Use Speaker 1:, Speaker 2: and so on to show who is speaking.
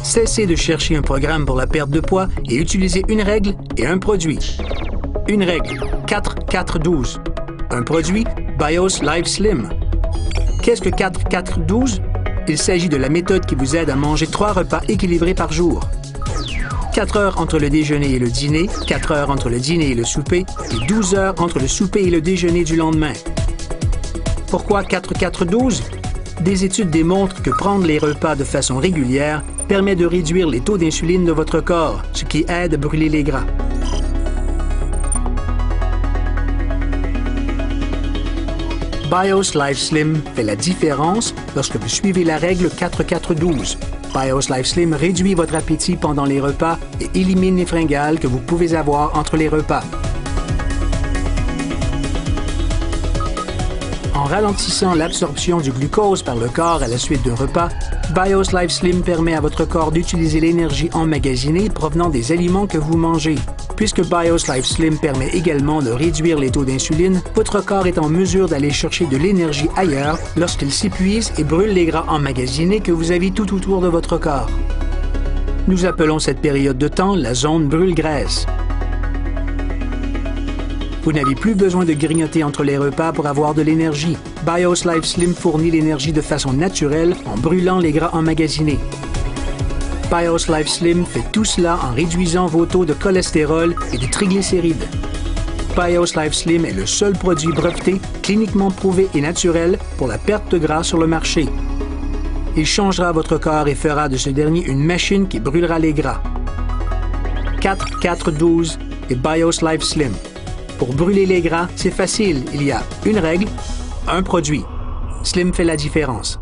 Speaker 1: Cessez de chercher un programme pour la perte de poids et utilisez une règle et un produit. Une règle, 4-4-12. Un produit, BIOS Life Slim. Qu'est-ce que 4-4-12? Il s'agit de la méthode qui vous aide à manger 3 repas équilibrés par jour. 4 heures entre le déjeuner et le dîner, 4 heures entre le dîner et le souper, et 12 heures entre le souper et le déjeuner du lendemain. Pourquoi 4-4-12? Des études démontrent que prendre les repas de façon régulière permet de réduire les taux d'insuline de votre corps, ce qui aide à brûler les gras. BIOS Life Slim fait la différence lorsque vous suivez la règle 4-4-12. BIOS Life Slim réduit votre appétit pendant les repas et élimine les fringales que vous pouvez avoir entre les repas. En ralentissant l'absorption du glucose par le corps à la suite d'un repas, BIOS Life Slim permet à votre corps d'utiliser l'énergie emmagasinée provenant des aliments que vous mangez. Puisque BIOS Life Slim permet également de réduire les taux d'insuline, votre corps est en mesure d'aller chercher de l'énergie ailleurs lorsqu'il s'épuise et brûle les gras emmagasinés que vous avez tout autour de votre corps. Nous appelons cette période de temps la zone brûle-graisse. Vous n'avez plus besoin de grignoter entre les repas pour avoir de l'énergie. BIOS Life Slim fournit l'énergie de façon naturelle en brûlant les gras emmagasinés. BIOS Life Slim fait tout cela en réduisant vos taux de cholestérol et de triglycérides. BIOS Life Slim est le seul produit breveté, cliniquement prouvé et naturel pour la perte de gras sur le marché. Il changera votre corps et fera de ce dernier une machine qui brûlera les gras. 4-4-12 et BIOS Life Slim. Pour brûler les gras, c'est facile. Il y a une règle, un produit. Slim fait la différence.